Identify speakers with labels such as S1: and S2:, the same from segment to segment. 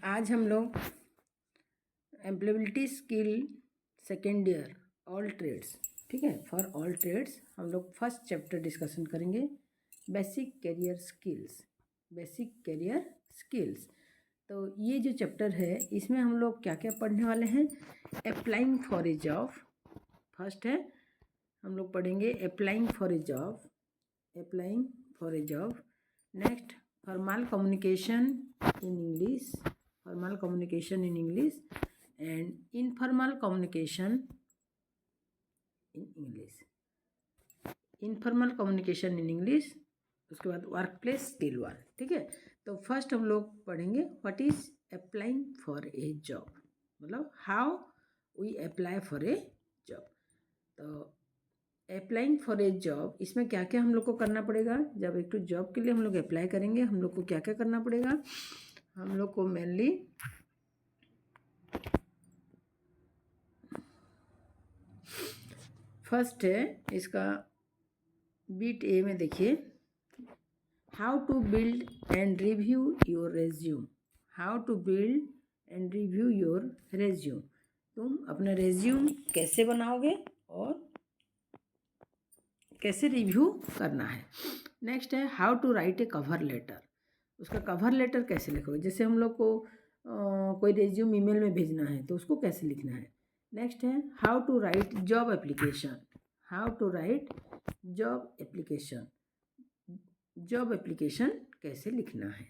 S1: आज हम लोग employability skill second year all trades, ठीक है, फॉर ऑल ट्रेड्स हम लोग फर्स्ट चैप्टर डिस्कशन करेंगे। Basic career skills, basic career skills. तो ये जो चैप्टर है इसमें हम लोग क्या क्या पढ़ने वाले हैं। Applying for a job first है, हम लोग पढ़ेंगे applying for a job, applying for a job. Next formal communication in English, formal communication in English and informal communication in English, informal communication in English। उसके बाद work place skill one, ठीक है। तो first हम लोग पढ़ेंगे what is applying for a job, मतलब how we apply for a job. तो अप्लाइंग फॉर ए जॉब, इसमें क्या क्या हम लोग को करना पड़ेगा। जब एक तो जॉब के लिए हम लोग अप्लाई करेंगे, हम लोग को क्या क्या करना पड़ेगा। हम लोग को मेनली फर्स्ट है इसका बीट ए में देखिए, how to build and review your resume, how to build and review your resume. तुम अपना रेज्यूम कैसे बनाओगे और कैसे रिव्यू करना है। नेक्स्ट है how to write a cover letter, उसका कवर लेटर कैसे लिखोगे। जैसे हम लोग को कोई रेज्यूम ईमेल में भेजना है तो उसको कैसे लिखना है। नेक्स्ट है how to write job application, how to write job application, job application कैसे लिखना है,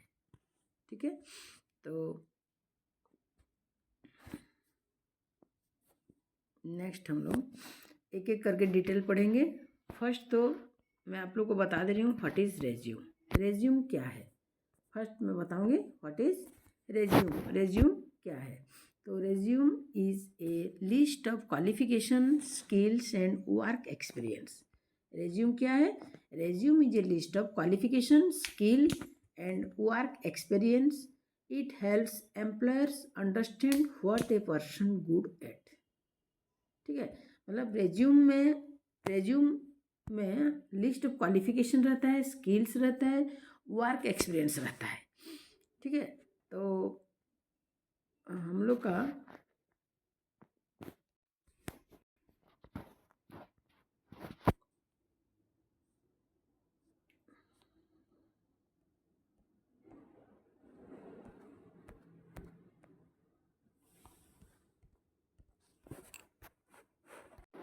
S1: ठीक है। तो नेक्स्ट हम लोग एक एक करके डिटेल पढ़ेंगे। फर्स्ट तो मैं आप लोग को बता दे रही हूँ व्हाट इज़ रेज्यूम, रेज्यूम क्या है। फर्स्ट मैं बताऊँगी व्हाट इज़ रेज्यूम, रेज्यूम क्या है। तो resume is a list of qualification skills and work experience. Resume क्या है। Resume is a list of qualification skill and work experience. It helps employers understand what a person good at, ठीक है। मतलब resume में list of qualification रहता है, skills रहता है, वर्क एक्सपीरियंस रहता है, ठीक है। तो हम लोग का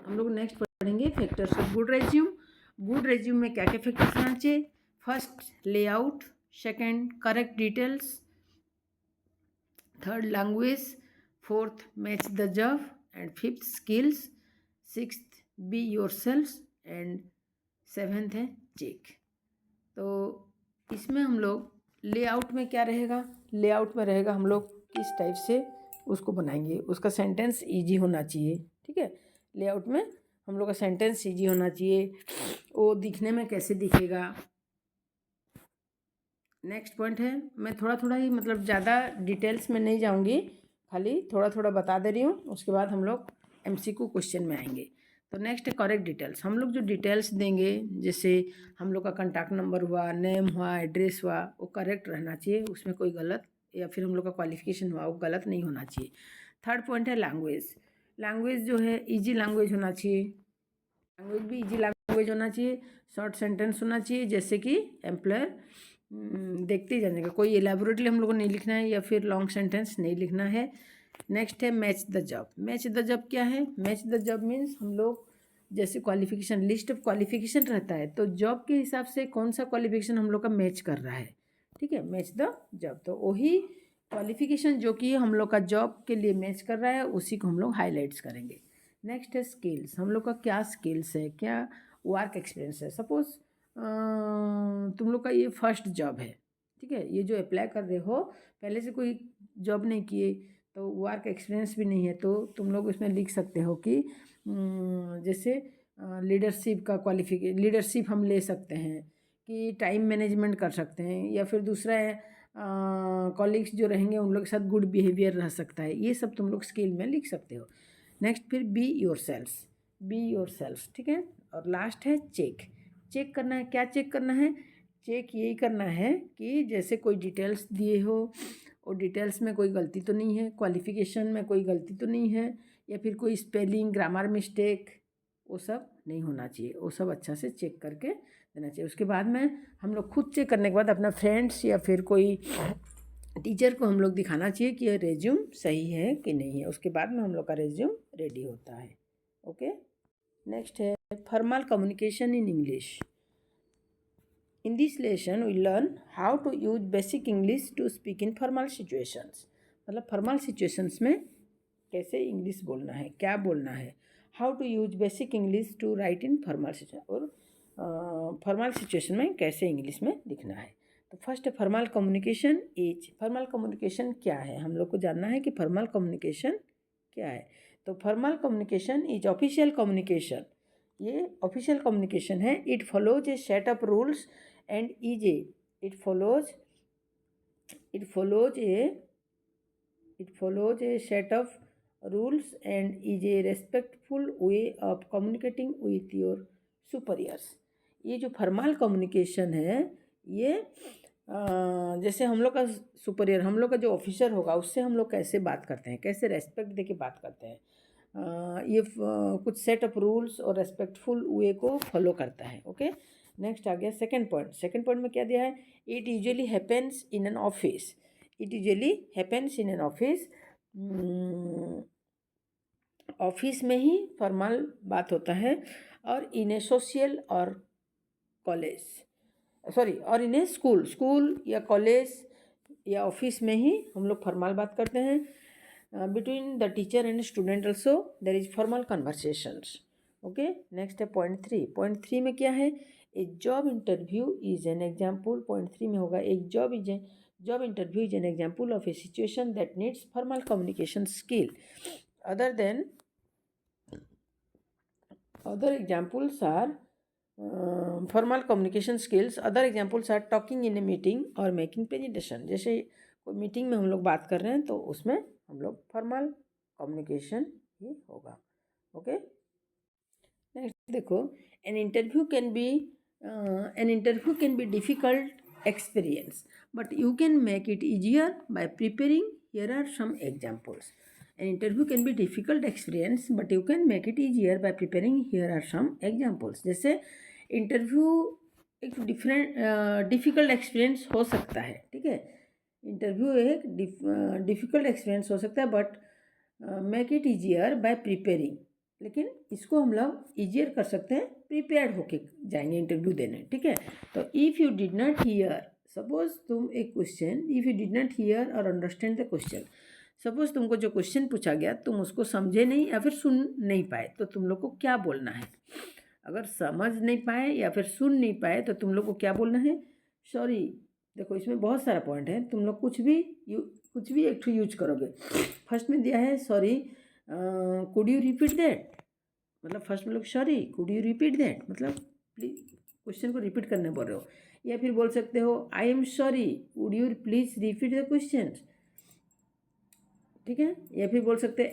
S1: हम लोग नेक्स्ट पढ़ेंगे factors of good resume. Good resume में क्या क्या फैक्टर्स रहना चाहिए। First layout, second correct details, third language, fourth match the job and fifth skills, sixth be your self and seventh है चेक। तो इसमें हम लोग लेआउट में क्या रहेगा, लेआउट में रहेगा हम लोग किस टाइप से उसको बनाएंगे, उसका सेंटेंस इजी होना चाहिए, ठीक है। लेआउट में हम लोग का सेंटेंस इजी होना चाहिए, वो दिखने में कैसे दिखेगा। नेक्स्ट पॉइंट है, मैं थोड़ा थोड़ा ही मतलब ज़्यादा डिटेल्स में नहीं जाऊंगी, खाली थोड़ा थोड़ा बता दे रही हूँ। उसके बाद हम लोग एमसीक्यू क्वेश्चन में आएंगे। तो नेक्स्ट है करेक्ट डिटेल्स। हम लोग जो डिटेल्स देंगे, जैसे हम लोग का कॉन्टैक्ट नंबर हुआ, नेम हुआ, एड्रेस हुआ, वो करेक्ट रहना चाहिए, उसमें कोई गलत या फिर हम लोग का क्वालिफिकेशन हुआ वो गलत नहीं होना चाहिए। थर्ड पॉइंट है लैंग्वेज। लैंग्वेज जो है ईजी लैंग्वेज होना चाहिए, लैंग्वेज भी ईजी लैंग्वेज होना चाहिए। शॉर्ट सेंटेंस होना चाहिए, जैसे कि एम्प्लॉयर देखते ही जानेगा, कोई एलैबोरेटली हम लोग को नहीं लिखना है या फिर लॉन्ग सेंटेंस नहीं लिखना है। नेक्स्ट है match the job. Match the job क्या है। मैच द जॉब मीन्स हम लोग जैसे क्वालिफिकेशन, लिस्ट ऑफ क्वालिफिकेशन रहता है, तो जॉब के हिसाब से कौन सा क्वालिफिकेशन हम लोग का मैच कर रहा है, ठीक है। मैच द जॉब, तो वही क्वालिफिकेशन जो कि हम लोग का जॉब के लिए मैच कर रहा है उसी को हम लोग हाईलाइट्स करेंगे। नेक्स्ट है स्किल्स। हम लोग का क्या स्किल्स है, क्या वर्क एक्सपीरियंस है। सपोज तुम लोग का ये फर्स्ट जॉब है, ठीक है, ये जो अप्लाई कर रहे हो, पहले से कोई जॉब नहीं किए तो वर्क एक्सपीरियंस भी नहीं है, तो तुम लोग इसमें लिख सकते हो कि जैसे लीडरशिप का क्वालिफिकेशन, लीडरशिप हम ले सकते हैं कि टाइम मैनेजमेंट कर सकते हैं, या फिर दूसरा है कॉलीग्स जो रहेंगे उन लोग के साथ गुड बिहेवियर रह सकता है। ये सब तुम लोग स्किल में लिख सकते हो। नेक्स्ट फिर be your self, be your self, ठीक है। और लास्ट है चेक। चेक करना है, क्या चेक करना है। चेक यही करना है कि जैसे कोई डिटेल्स दिए हो और डिटेल्स में कोई गलती तो नहीं है, क्वालिफिकेशन में कोई गलती तो नहीं है, या फिर कोई स्पेलिंग ग्रामर मिस्टेक, वो सब नहीं होना चाहिए। वो सब अच्छा से चेक करके देना चाहिए। उसके बाद में हम लोग खुद चेक करने के बाद अपना फ्रेंड्स या फिर कोई टीचर को हम लोग दिखाना चाहिए कि ये रेज्यूम सही है कि नहीं है। उसके बाद में हम लोग का रेज्यूम रेडी होता है। ओके, नेक्स्ट है formal communication in English. In this lesson, we learn how to use basic English to speak in formal situations. मतलब फॉर्मल सिचुएशंस में कैसे इंग्लिश बोलना है, क्या बोलना है। How to use basic English to write in formal situation, और formal situation में कैसे इंग्लिश में लिखना है। तो first formal communication is, formal communication क्या है, हम लोग को जानना है कि फॉर्मल कम्युनिकेशन क्या है। तो formal communication is official communication, ये ऑफिशियल कम्युनिकेशन है। It follows A set of rules and it follows a set of rules and is a respectful way of communicating with your superiors. ये जो formal communication है, ये जैसे हम लोग का सुपीरियर, हम लोग का जो ऑफिसर होगा उससे हम लोग कैसे बात करते हैं, कैसे रेस्पेक्ट दे के बात करते हैं, ये कुछ सेट ऑफ रूल्स और रेस्पेक्टफुल वे को फॉलो करता है। ओके, नेक्स्ट आ गया सेकंड पॉइंट। सेकंड पॉइंट में क्या दिया है, it usually happens in an office. It usually happens in an office, office में ही फॉर्मल बात होता है, और इन ए सोशल और कॉलेज, और इन ए स्कूल या कॉलेज या ऑफिस में ही हम लोग फॉर्मल बात करते हैं। Between the teacher and student also there is formal conversations. Okay, next है पॉइंट 3। पॉइंट 3 में क्या है, a job interview is an example. Point 3 में होगा एक job interview is an example of a situation that needs formal communication skill. other examples are formal communication skills. Other examples are talking in a meeting or making presentation. जैसे कोई meeting में हम लोग बात कर रहे हैं तो उसमें हम लोग फॉर्मल कम्युनिकेशन ही होगा। ओके, नेक्स्ट देखो, an interview can be difficult experience, but you can make it easier by preparing. Here are some examples. An interview can be difficult experience, but you can make it easier by preparing. Here are some examples. जैसे interview एक difficult experience हो सकता है, ठीक है। Interview एक difficult experience हो सकता है, but make it easier bye preparing. लेकिन इसको हम लोग ईजियर कर सकते हैं, प्रिपेयर्ड होके जाएंगे इंटरव्यू देने, ठीक है। तो if you did not here, suppose तुम एक question, if you did not here और अंडरस्टैंड द क्वेश्चन, सपोज तुमको जो क्वेश्चन पूछा गया तुम उसको समझे नहीं या फिर सुन नहीं पाए, तो तुम लोग को क्या बोलना है। अगर समझ नहीं पाए या फिर सुन नहीं पाए तो तुम लोग को क्या बोलना है, सॉरी। देखो इसमें बहुत सारा पॉइंट है, तुम लोग कुछ भी एक ठो यूज करोगे। फर्स्ट में दिया है sorry, could you repeat that, मतलब फर्स्ट में लोग sorry could you repeat that, मतलब प्लीज क्वेश्चन को रिपीट करने बोल रहे हो। या फिर बोल सकते हो आई am sorry would you please repeat the question, ठीक है। या फिर बोल सकते हैं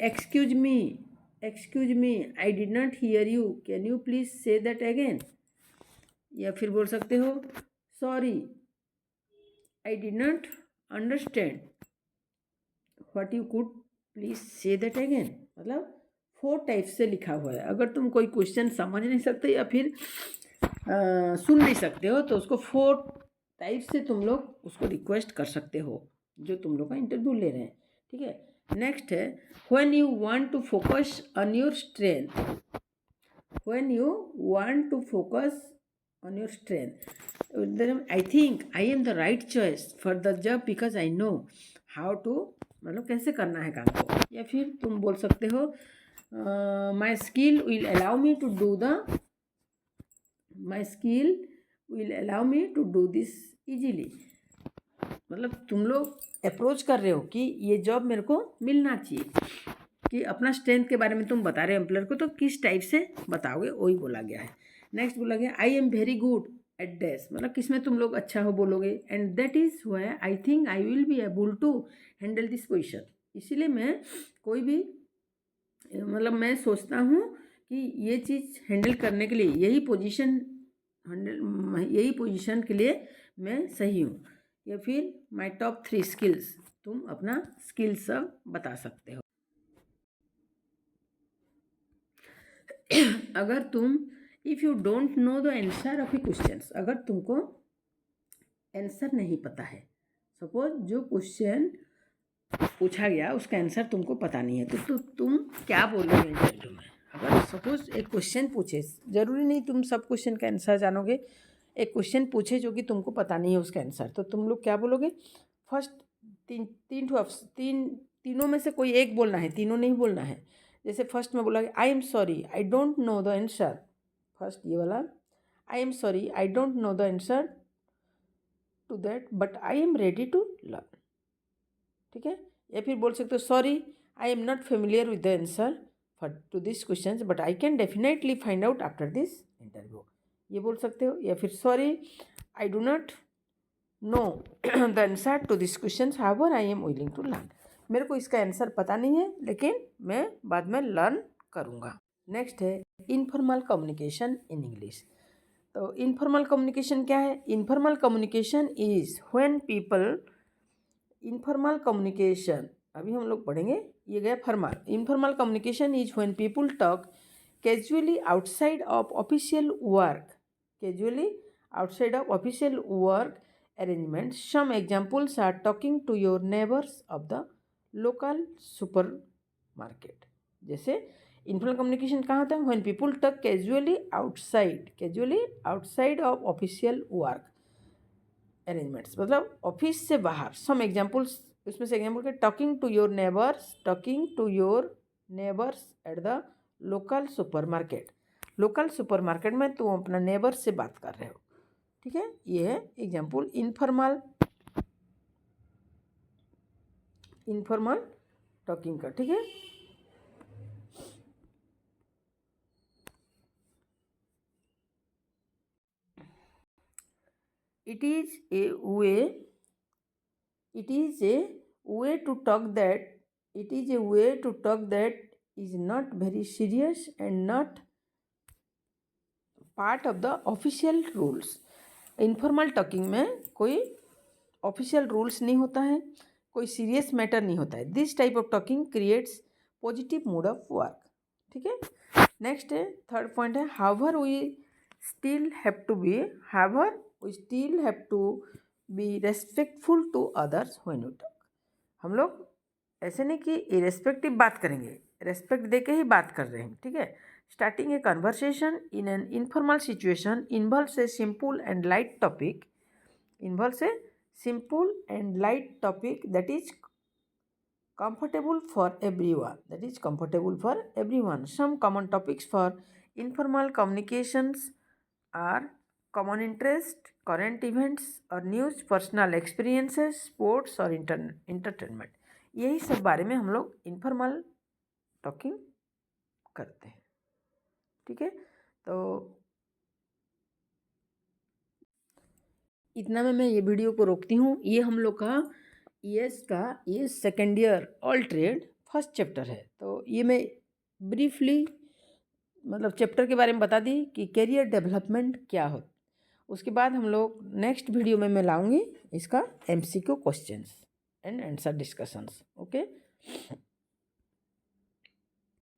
S1: excuse me I did not here you, can you please say that again. या फिर बोल सकते हो sorry I did not understand what you could please say that again. मतलब 4 टाइप से लिखा हुआ है। अगर तुम कोई क्वेश्चन समझ नहीं सकते या फिर सुन नहीं सकते हो तो उसको 4 टाइप से तुम लोग उसको रिक्वेस्ट कर सकते हो, जो तुम लोग का इंटरव्यू ले रहे हैं, ठीक है। नेक्स्ट है when you want to focus on your strength. When you want to focus on your strength, I think I am the right choice for the job because I know how to, मतलब कैसे करना है काम को। या फिर तुम बोल सकते हो my skill will allow me to do this easily. मतलब तुम लोग अप्रोच कर रहे हो कि ये जॉब मेरे को मिलना चाहिए, कि अपना स्ट्रेंथ के बारे में तुम बता रहे हो एम्प्लॉयर को, तो किस टाइप से बताओगे वही बोला गया है। नेक्स्ट बोला गया I am very good at this, मतलब किस में तुम लोग अच्छा हो बोलोगे। And that is why I think I will be able to handle this position. इसीलिए मैं कोई भी, मतलब मैं सोचता हूँ कि ये चीज़ हैंडल करने के लिए यही पोजीशन के लिए मैं सही हूँ। या फिर माई टॉप 3 स्किल्स, तुम अपना स्किल सब बता सकते हो। अगर तुम if you don't know the answer of A question, अगर तुमको आंसर नहीं पता है, सपोज जो क्वेश्चन पूछा गया उसका आंसर तुमको पता नहीं है, तो तुम क्या बोलोगे इंटरव्यू में। अगर सपोज एक क्वेश्चन पूछे, ज़रूरी नहीं तुम सब क्वेश्चन का आंसर जानोगे, एक क्वेश्चन पूछे जो कि तुमको पता नहीं है उसका आंसर, तो तुम लोग क्या बोलोगे। फर्स्ट तीनों में से कोई एक बोलना है, तीनों नहीं बोलना है। जैसे फर्स्ट में बोला I am sorry I don't know the answer, first ये वाला I am sorry I don't know the answer to that but I am ready to learn, ठीक है। या फिर बोल सकते हो sorry I am not familiar with the answer for to this question but I can definitely find out after this interview, ये बोल सकते हो। या फिर sorry I do not no the answer to this question however I am willing to learn, मेरे को इसका answer पता नहीं है लेकिन मैं बाद में लर्न करूँगा। नेक्स्ट है इनफॉर्मल कम्युनिकेशन इन इंग्लिश। तो इनफॉर्मल कम्युनिकेशन क्या है। Informal communication is when people, informal communication अभी हम लोग पढ़ेंगे, ये गया formal. Informal communication is when people talk casually outside of official work, casually outside of official work arrangements. Some examples are talking to your neighbors of the local supermarket. जैसे informal communication कहाँ होता है, when people talk casually outside of official work arrangements, मतलब office से बाहर। Some examples, उसमें से example के talking to your neighbours at the local supermarket, local supermarket में तुम अपना नेबर से बात कर रहे हो, ठीक है। ये है एग्जाम्पल इनफॉर्मल टॉकिंग का, ठीक है। It is a way to talk that is not very serious and not part of the official rules. Informal talking में कोई ऑफिशियल रूल्स नहीं होता है, कोई सीरियस मैटर नहीं होता है। This type of talking creates positive mood of work, ठीक है। नेक्स्ट है थर्ड पॉइंट है however we still have to be respectful to others when we talk. हम लोग ऐसे नहीं कि इरेस्पेक्टिव बात करेंगे, रेस्पेक्ट दे के ही बात कर रहे हैं, ठीक है। Starting a conversation in an informal situation involves a simple and light topic that is comfortable for everyone. Some common topics for informal communications are common interest, current events or news, personal experiences, sports और entertainment। यही सब बारे में हम लोग informal talking करते हैं, ठीक है। तो इतना में मैं ये वीडियो को रोकती हूँ। ये हम लोग का ये second year all trade first chapter है। तो ये मैं ब्रीफली मतलब चैप्टर के बारे में बता दी कि कैरियर डेवलपमेंट क्या हो। उसके बाद हम लोग नेक्स्ट वीडियो में मैं लाऊंगी इसका MCQ questions and answer discussions, okay.